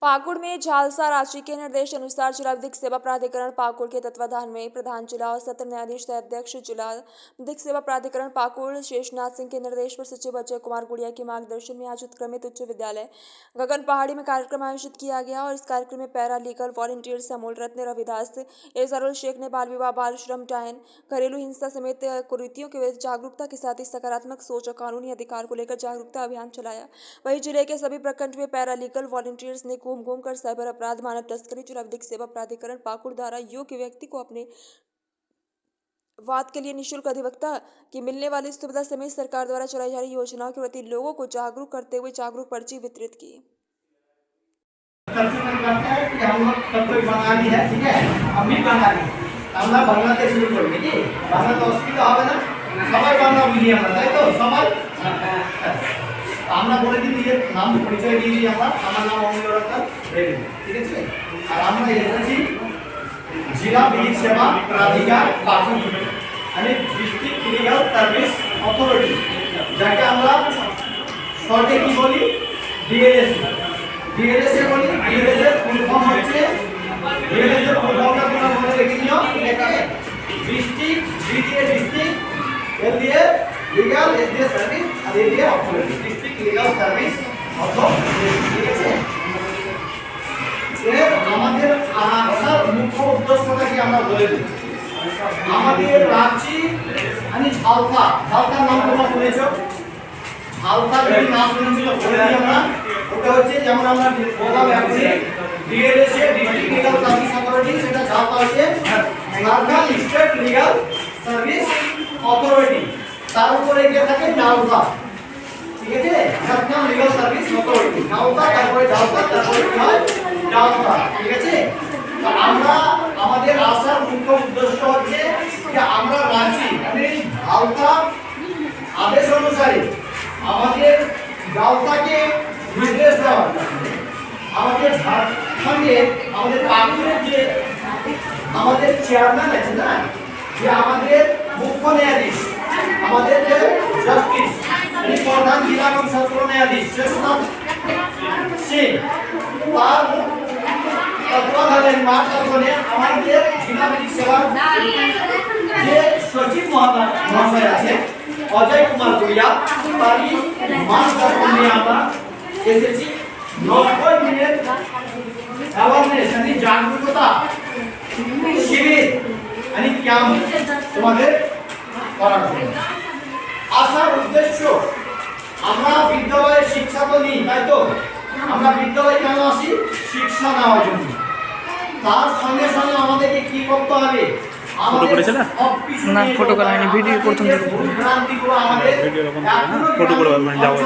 पाकुड़ में झालसा राशि के निर्देश अनुसार जिला विधिक सेवा प्राधिकरण पाकुड़ के तत्वाधान में प्रधान जिला और सत्र न्यायाधीश सह अध्यक्ष जिला विधिक सेवा प्राधिकरण पाकुड़ शेषनाथ सिंह के निर्देश पर सचिव अजय कुमार गुड़िया के मार्गदर्शन में आज उत्क्रमित उच्च विद्यालय गगन पहाड़ी में कार्यक्रम आयोजित किया गया और इस कार्यक्रम में पैरा लीगल वॉलंटियर्स अमोल रत्न रविदास एजारुल शेख ने बाल विवाह बाल श्रम डायन घरेलू हिंसा समेत कुरीतियों के विरुद्ध जागरूकता के साथ ही सकारात्मक सोच और कानूनी अधिकार को लेकर जागरूकता अभियान चलाया। वहीं जिले के सभी प्रखंड में पैरा लीगल वॉलंटियर्स ने घूम घूम कर साइबर अपराध मानव तस्करी जिला विधिक सेवा प्राधिकरण पाकुड़ द्वारा योग्य व्यक्ति को अपने वाद के लिए निःशुल्क अधिवक्ता की मिलने वाली सुविधा समेत सरकार द्वारा चलाई जा रही योजनाओं के प्रति लोगों को जागरूक करते हुए जागरूक पर्ची वितरित की। हम लोग सब कोई बंगाली है, ठीक है, हम भी बंगाली আমরা বাংলাতে শুরু করব নাকি বাংলাতে অসুবিধা হবে না সবাই বাংলা বুঝি আমরা তাই তো সবাই আমরা বলে দিই যে নাম পরিচয় দিয়ে দিই আমরা আমার নাম অমূল্য রত্ন রেডি ঠিক আছে আর আমরা এসেছি জেলা বিধিক সেবা প্রাধিকার পাকুড় মানে ডিস্ট্রিক্ট লিগ্যাল সার্ভিস অথরিটি যাকে আমরা শর্টে কি বলি ডিএলএস ডিএলএস এ বলি ডিএলএস এর ফুল ফর্ম হচ্ছে ডিএলএস এর ফুল ফর্মটা তোমরা মনে রেখে নিও এটা ডিস্ট্রিক্ট ডিটিএ ডিস্ট্রিক্ট এর দিয়ে লিগ্যাল এর দিয়ে সার্ভিস আর এর দিয়ে authority district legal service authority ঠিক আছে এর আমাদের আসার মুখ্য উদ্দেশ্যটা কি আমরা বলে দিই আমাদের রাঁচি মানে ঝালকার নাম তোমরা শুনেছো ঝালকা যদি না শুনেছিল বলে দিই আমরা ওটা হচ্ছে যেমন আমরা বললাম এখন DLS a district legal service authority সেটা ঝালকা হচ্ছে Jharkhand state legal service authority তার উপরে গিয়ে থাকে ঝালকা ঠিক আছে ঝাড়খণ্ড লিগ্যাল সার্ভিস অথরিটি ঝালকা তারপরে ঝালকা তারপরে কি হয় ঝালকা ঠিক আছে তো আমরা আমাদের আসার মুখ্য উদ্দেশ্য হচ্ছে যে আমরা রাঁচি মানে ঝালকা আদেশ অনুসারে আমাদের ঝালকাকে নির্দেশ দেওয়া আমাদের ঝাড়খণ্ডে আমাদের পাকুড়ের যে আমাদের চেয়ারম্যান আছে না যে আমাদের মুখ্য ন্যায়াধীশ আমাদের যে জাস্টিস প্রধান জেলা এবং সত্র ন্যায়াধীশ শেষনাথ সিং তার তত্ত্বাবধানে মার্গদর্শনে আমাদের জেলা বিধিক সেবা যে সচিব মহাশয় আছে অজয় কুমার গুড়িয়া তারই মার্গদর্শনে আমরা এসেছি 90 মিনিট অ্যাওয়ারনেস মানে জাগরুকতা শিবির মানে ক্যাম্প তোমাদের করার জন্য আসার উদ্দেশ্য আমরা বিদ্যালয়ে শিক্ষা তো নিই তাই তো আমরা বিদ্যালয়ে কেন আসি শিক্ষা নেওয়ার জন্য তার সঙ্গে সঙ্গে আমাদেরকে কি করতে হবে ফটো করেছে না ফটো করা হয়নি ভিডিও প্রথম থেকে আমাদের ভিডিও এরকম না ফটো করে যাওয়া